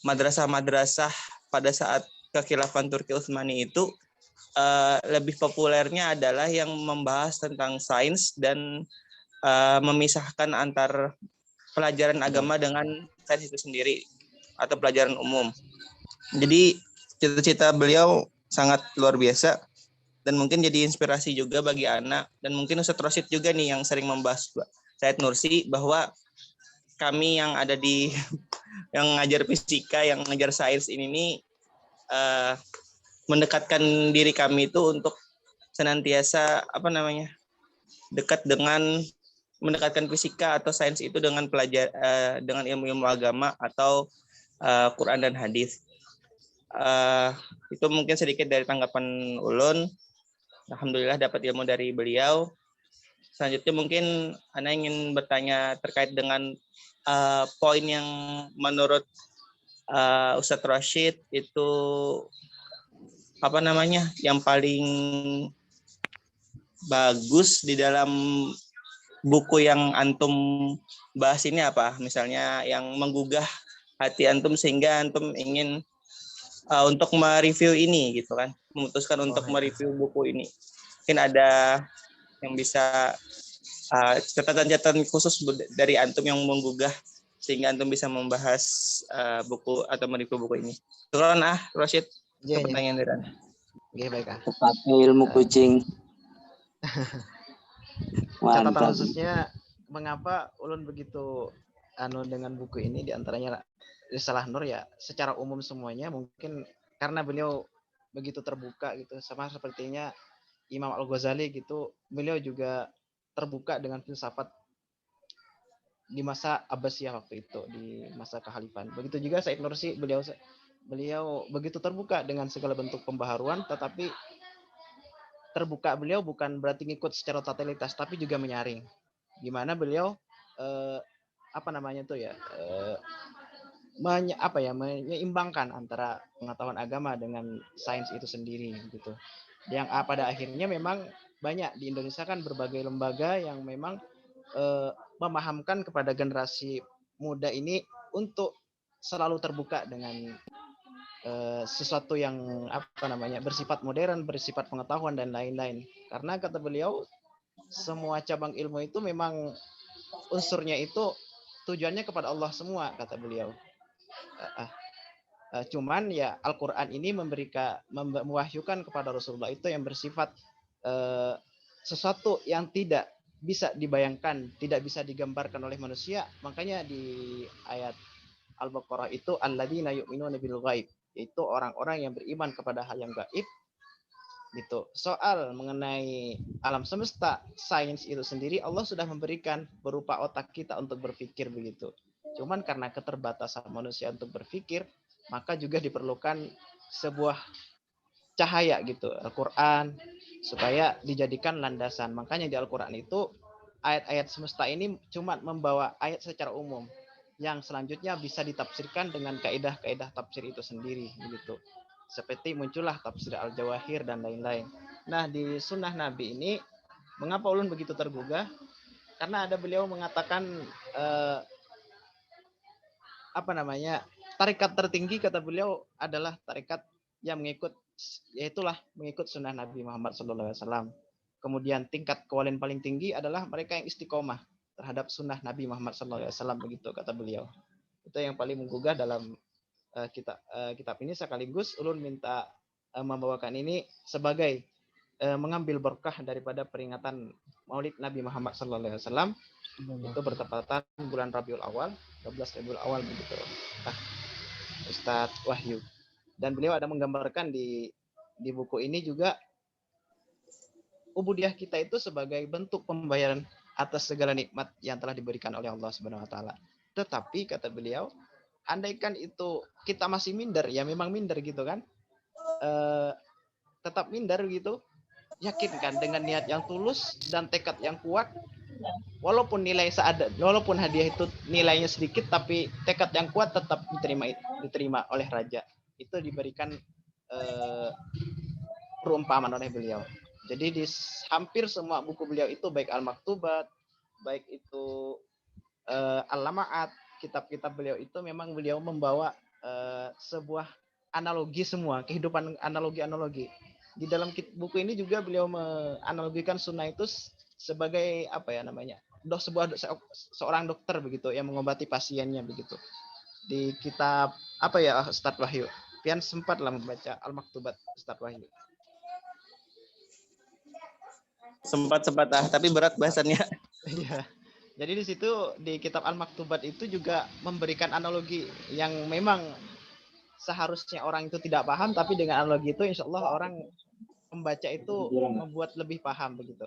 madrasah-madrasah pada saat kekhilafan Turki Utsmani itu lebih populernya adalah yang membahas tentang sains dan memisahkan antar pelajaran agama dengan sains itu sendiri atau pelajaran umum. Jadi cita-cita beliau sangat luar biasa dan mungkin jadi inspirasi juga bagi anak, dan mungkin Ustadz Rosyid juga nih yang sering membahas Said Nursi, bahwa kami yang ada di yang ngajar fisika, yang ngajar sains ini nih mendekatkan diri kami itu untuk senantiasa mendekatkan fisika atau sains itu dengan dengan ilmu-ilmu agama atau Quran dan hadis. Itu mungkin sedikit dari tanggapan Ulun. Alhamdulillah dapat ilmu dari beliau. Selanjutnya mungkin Ana ingin bertanya terkait dengan poin yang menurut Ustadz Rosyid itu yang paling bagus di dalam buku yang antum bahas ini apa? Misalnya yang menggugah hati antum sehingga antum ingin untuk mereview ini gitu kan, memutuskan untuk mereview buku ini. Mungkin ada yang bisa catatan-catatan khusus dari antum yang menggugah sehingga antum bisa membahas buku atau mereview buku ini. Turun Rosyid, pertanyaan dari Anda. Oke, baik. Pakai ilmu kucing. Catatan khususnya mengapa Ulun begitu dengan buku ini, diantaranya Risalah Nur ya, secara umum semuanya mungkin karena beliau begitu terbuka gitu, sama sepertinya Imam Al-Ghazali gitu, beliau juga terbuka dengan filsafat di masa Abbasiyah waktu itu, di masa kehalifan. Begitu juga Said Nursi, beliau begitu terbuka dengan segala bentuk pembaharuan, tetapi terbuka beliau bukan berarti ngikut secara totalitas, tapi juga menyaring. Gimana beliau menyeimbangkan antara pengetahuan agama dengan sains itu sendiri gitu. Yang pada akhirnya memang banyak di Indonesia kan berbagai lembaga yang memang memahamkan kepada generasi muda ini untuk selalu terbuka dengan sesuatu yang bersifat modern, bersifat pengetahuan dan lain-lain. Karena kata beliau, semua cabang ilmu itu memang unsurnya itu tujuannya kepada Allah semua, kata beliau. Cuman ya Al-Quran ini mewahyukan kepada Rasulullah itu yang bersifat sesuatu yang tidak bisa dibayangkan, tidak bisa digambarkan oleh manusia. Makanya di ayat Al-Baqarah itu alladzina yu'minuna bil ghaib, itu orang-orang yang beriman kepada hal yang gaib. Gitu. Soal mengenai alam semesta, sains itu sendiri Allah sudah memberikan berupa otak kita untuk berpikir begitu. Cuman karena keterbatasan manusia untuk berpikir, maka juga diperlukan sebuah cahaya gitu, Al-Quran, supaya dijadikan landasan. Makanya di Al-Quran itu ayat-ayat semesta ini cuma membawa ayat secara umum, yang selanjutnya bisa ditafsirkan dengan kaidah-kaidah tafsir itu sendiri begitu. Seperti muncullah tafsir Al-Jawahir dan lain-lain. Nah, di sunnah Nabi ini mengapa ulun begitu tergugah? Karena ada beliau mengatakan tarikat tertinggi kata beliau adalah tarikat yang mengikut sunnah Nabi Muhammad SAW. Kemudian tingkat kewalian paling tinggi adalah mereka yang istiqomah terhadap sunnah Nabi Muhammad SAW, begitu kata beliau. Itu yang paling menggugah dalam kitab ini. Sekaligus ulun minta membawakan ini sebagai mengambil berkah daripada peringatan Maulid Nabi Muhammad SAW. Itu bertepatan bulan Rabiul Awal, 12 Rabiul Awal begitu. Ustadz Wahyu. Dan beliau ada menggambarkan di buku ini juga ubudiyah kita itu sebagai bentuk pembayaran atas segala nikmat yang telah diberikan oleh Allah Subhanahu wa taala. Tetapi kata beliau, andaikan itu kita masih minder, ya memang minder gitu kan, tetap minder gitu, yakinkan dengan niat yang tulus dan tekad yang kuat, walaupun walaupun hadiah itu nilainya sedikit, tapi tekad yang kuat tetap diterima oleh raja. Itu diberikan perumpamaan oleh beliau. Jadi di hampir semua buku beliau itu, baik Al-Maktubat, baik itu Al-Lama'at, kitab-kitab beliau itu memang beliau membawa sebuah analogi semua, kehidupan analogi-analogi. Di dalam buku ini juga beliau menganalogikan sunnah itu sebagai apa ya namanya? Seorang dokter begitu yang mengobati pasiennya begitu. Di kitab apa ya Ustadz Wahyu? Pian sempatlah membaca Al-Maktubat Ustadz Wahyu. Sempat tapi berat bahasannya. Iya. Jadi di situ di kitab Al-Maktubat itu juga memberikan analogi yang memang seharusnya orang itu tidak paham, tapi dengan analogi itu insya Allah orang membaca itu membuat lebih paham begitu.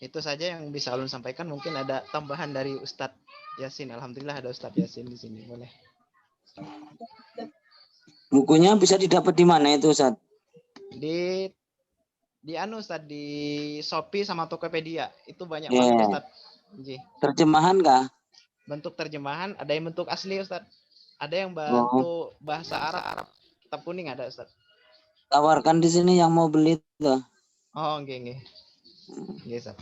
Itu saja yang bisa Alun sampaikan. Mungkin ada tambahan dari Ustadz Yasin. Alhamdulillah ada Ustadz Yasin di sini. Boleh. Bukunya bisa didapat di mana itu, Ustaz? Di Ustaz, di Shopee sama Tokopedia. Itu banyak banget Ustaz. Terjemahan kah? Bentuk terjemahan, ada yang bentuk asli Ustaz. Ada yang bentuk bahasa Arab. Kitab kuning ada Ustaz. Tawarkan di sini yang mau beli tuh. Oh, nggih. Nggih, Ustaz.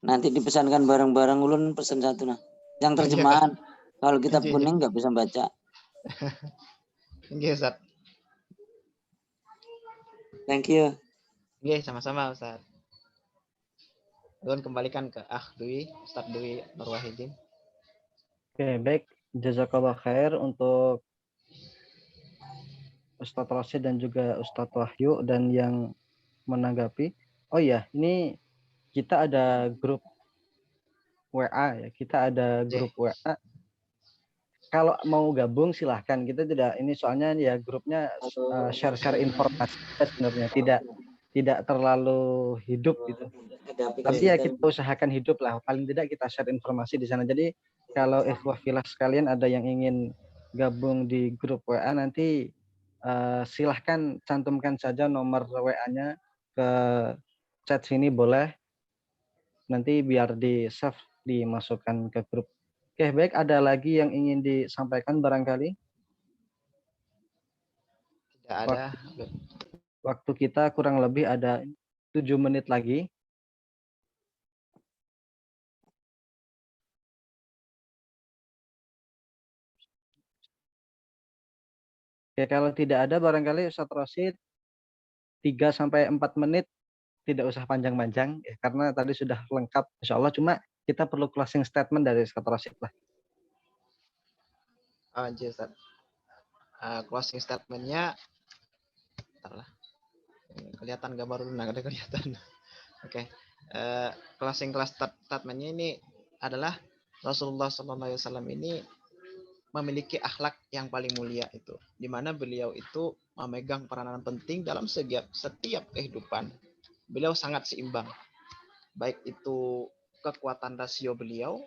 Nanti dipesankan bareng-bareng, ulun pesan satu nah. Yang terjemahan. Kalau kitab kuning nggak bisa baca. Nggih, Ustaz. Thank you. Nggih, sama-sama Ustaz. Ulun kembalikan ke Ustaz Dwi Nur Wahidin. Oke, baik. Jazakallah khair untuk Ustadz Rashid dan juga Ustadz Wahyu dan yang menanggapi. Oh iya, ini kita ada grup WA ya. Kita ada grup WA. Kalau mau gabung silahkan. Kita ini soalnya ya grupnya share informasi sebenarnya, tidak terlalu hidup gitu. Tapi ya kita usahakan hidup lah. Paling tidak kita share informasi di sana. Jadi kalau ikhwah filah sekalian ada yang ingin gabung di grup WA, nanti silahkan cantumkan saja nomor WA-nya ke chat sini boleh. Nanti biar di-save, dimasukkan ke grup. Oke, baik. Ada lagi yang ingin disampaikan barangkali? Tidak ada. Waktu kita kurang lebih ada 7 menit lagi. Oke, kalau tidak ada barangkali Ustadz Rashid 3-4 menit, tidak usah panjang-panjang ya, karena tadi sudah lengkap insya Allah, cuma kita perlu closing statement dari Ustadz Rashid lah. Ustaz. Closing statement-nya kelihatan gambar dulu, ada kelihatan. Oke. Closing statement-nya ini adalah Rasulullah SAW ini memiliki akhlak yang paling mulia itu, di mana beliau itu memegang peranan penting dalam setiap kehidupan. Beliau sangat seimbang, baik itu kekuatan rasio beliau,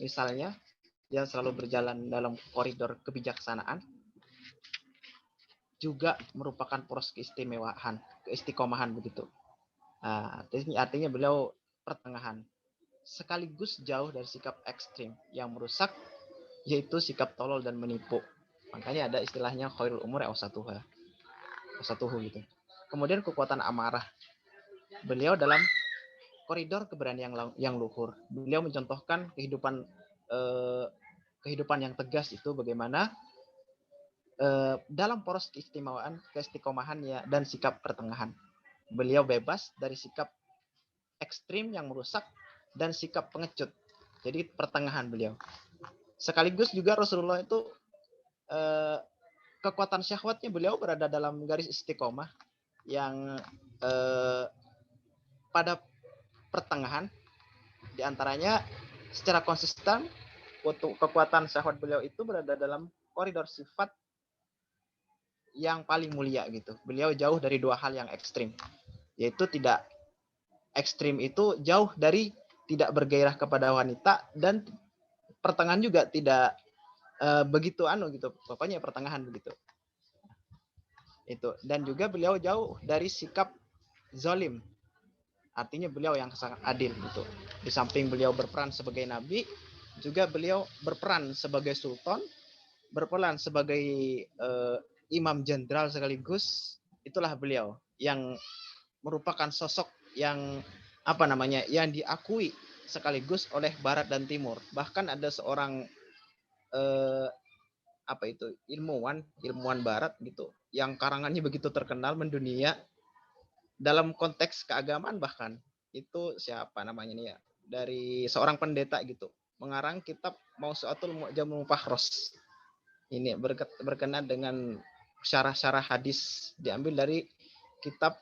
misalnya dia selalu berjalan dalam koridor kebijaksanaan, juga merupakan poros keistiqomahan begitu. Artinya beliau pertengahan, sekaligus jauh dari sikap ekstrim yang merusak, yaitu sikap tolol dan menipu. Makanya ada istilahnya khairul umur awsatuhu gitu. Kemudian kekuatan amarah. Beliau dalam koridor keberanian yang luhur. Beliau mencontohkan kehidupan yang tegas itu bagaimana dalam poros keistiqomahannya dan sikap pertengahan. Beliau bebas dari sikap ekstrim yang merusak dan sikap pengecut. Jadi pertengahan beliau. Sekaligus juga Rasulullah itu kekuatan syahwatnya beliau berada dalam garis istiqomah yang pada pertengahan, diantaranya secara konsisten kekuatan syahwat beliau itu berada dalam koridor sifat yang paling mulia gitu. Beliau jauh dari dua hal yang ekstrim, yaitu tidak ekstrim itu jauh dari tidak bergairah kepada wanita, dan pertengahan juga tidak begitu gitu, pokoknya pertengahan begitu itu. Dan juga beliau jauh dari sikap zalim, artinya beliau yang sangat adil gitu. Di samping beliau berperan sebagai nabi, juga beliau berperan sebagai sultan, berperan sebagai imam jenderal sekaligus. Itulah beliau yang merupakan sosok yang yang diakui sekaligus oleh Barat dan Timur. Bahkan ada seorang ilmuwan Barat gitu yang karangannya begitu terkenal mendunia dalam konteks keagamaan, bahkan itu siapa namanya nih ya, dari seorang pendeta gitu, mengarang kitab Mausu'atul Mu'jamul Fahros. Ini berkenaan dengan syarah-syarah hadis, diambil dari kitab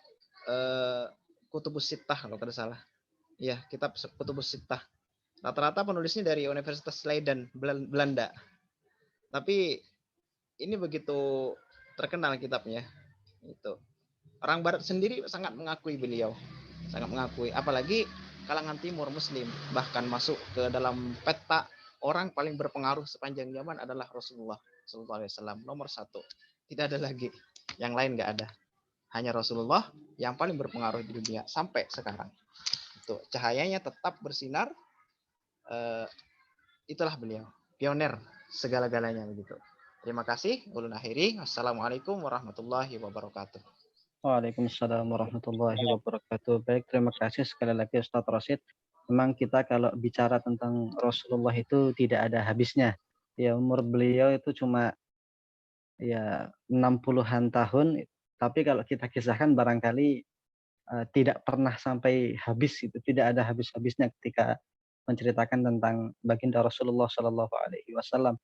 Kutubus Sittah kalau tidak salah. Ya, kitab Kutubus Sittah. Rata-rata penulisnya dari Universitas Leiden, Belanda. Tapi ini begitu terkenal kitabnya. Itu. Orang Barat sendiri sangat mengakui beliau. Sangat mengakui. Apalagi kalangan Timur Muslim. Bahkan masuk ke dalam peta orang paling berpengaruh sepanjang zaman adalah Rasulullah SAW. Nomor 1. Tidak ada lagi. Yang lain nggak ada. Hanya Rasulullah yang paling berpengaruh di dunia sampai sekarang. Itu. Cahayanya tetap bersinar. Itulah beliau. Pioner segala-galanya begitu. Terima kasih. Ulun akhiri. Assalamualaikum warahmatullahi wabarakatuh. Waalaikumsalam warahmatullahi wabarakatuh. Baik, terima kasih sekali lagi Ustaz Rashid. Memang kita kalau bicara tentang Rasulullah itu tidak ada habisnya. Ya, umur beliau itu cuma ya 60-an tahun, tapi kalau kita kisahkan barangkali tidak pernah sampai habis, itu tidak ada habis-habisnya ketika menceritakan tentang baginda Rasulullah Shallallahu Alaihi Wasallam,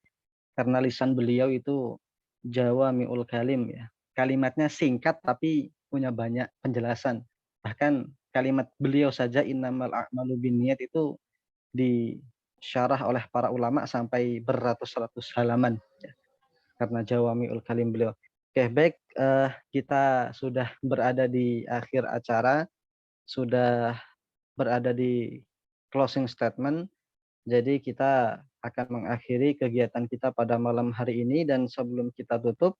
karena lisan beliau itu Jawami'ul Kalim ya, kalimatnya singkat tapi punya banyak penjelasan. Bahkan kalimat beliau saja innamal a'malu binniyat itu disyarah oleh para ulama sampai beratus-ratus halaman ya, karena Jawami'ul Kalim beliau. Oke, baik, kita sudah berada di akhir acara, sudah berada di closing statement. Jadi kita akan mengakhiri kegiatan kita pada malam hari ini, dan sebelum kita tutup,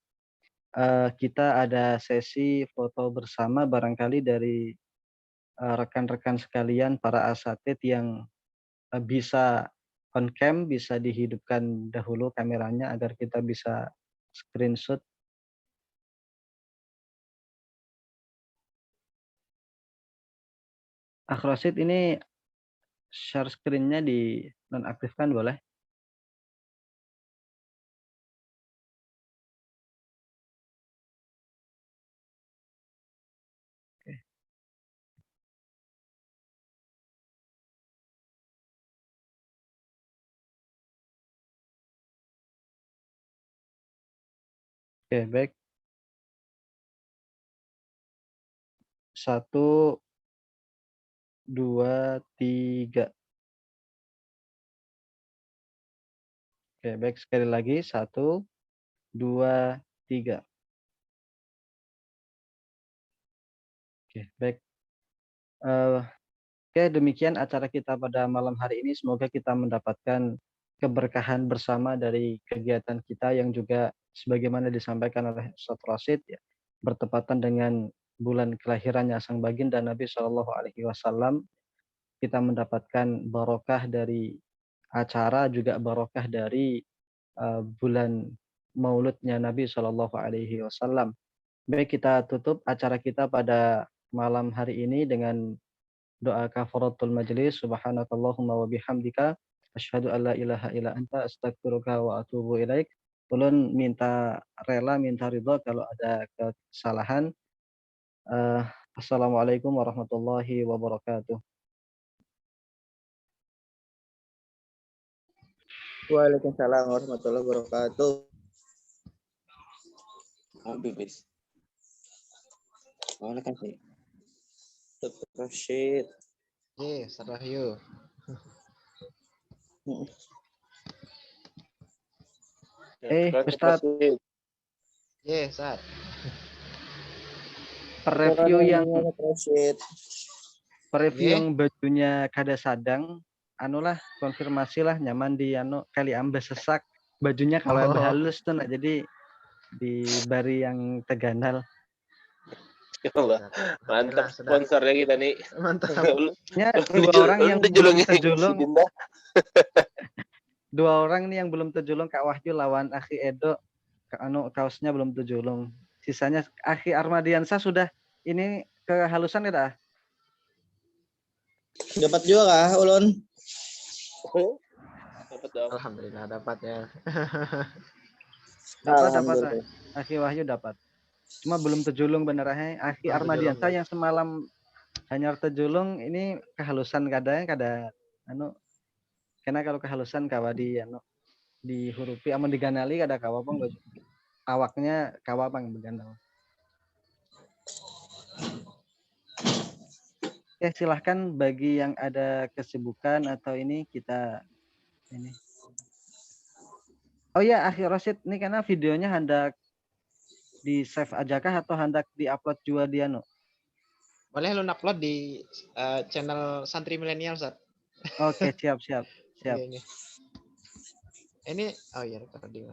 kita ada sesi foto bersama barangkali dari rekan-rekan sekalian para asatid yang bisa on cam, bisa dihidupkan dahulu kameranya agar kita bisa screenshot. Rasid, ini share screen-nya di nonaktifkan boleh? Oke. Oke, baik. 1, 2, 3. Oke, baik, sekali lagi 1, 2, 3. Oke, baik. Oke, demikian acara kita pada malam hari ini. Semoga kita mendapatkan keberkahan bersama dari kegiatan kita yang juga sebagaimana disampaikan oleh Ustaz Rashid ya, bertepatan dengan bulan kelahirannya sang baginda Nabi Shallallahu Alaihi Wasallam. Kita mendapatkan barokah dari acara, juga barokah dari bulan mauludnya Nabi Shallallahu Alaihi Wasallam. Baik, kita tutup acara kita pada malam hari ini dengan doa kafaratul majlis. Subhanakallahumma wa bihamdika asyhadu an la ilaha illa anta astaghfiruka wa atubu ilaik. Ulun minta rela, minta ridho kalau ada kesalahan. Assalamualaikum warahmatullahi wabarakatuh. Waalaikumsalam warahmatullahi wabarakatuh. Habis. Boleh kasih. Rashid. Sarahyu. Ustaz. Sat. Per review yang Rashid. Preview Oke. yang bajunya kada sadang, anulah konfirmasi lah nyaman di kali ambe sesak. Bajunya kalau ambe halus tuh nah, jadi di bari yang teganal. Ya Allah, mantap Sudah. sponsornya kita nih. Mantap. Ya, dua orang yang belum terjulung, dua orang nih yang belum terjulung, Kak Wahyu lawan Akhi Edo, kaosnya belum terjulung. Sisanya Akhi Armadiansa sudah ini kehalusan ya? Dapat juga kah, Ulun? Dapat dong. Alhamdulillah dapat ya. Dapat. Alhamdulillah. Akhi Wahyu dapat. Cuma belum terjulung benerahnya. Akhi Belum Armadiansa terjulung, yang semalam hanya terjulung ini kehalusan kada karena kalau kehalusan kawa dihurupi amun diganali kada kawa pun awaknya kawa pang beganal. Oke, silahkan bagi yang ada kesibukan atau ini kita ini. Oh ya, Akhi Rosid, ini karena videonya hendak di save aja kah atau hendak diupload juga di Boleh lu upload di channel Santri Milenial, Sat. Oke, siap. Ini oh iya recording.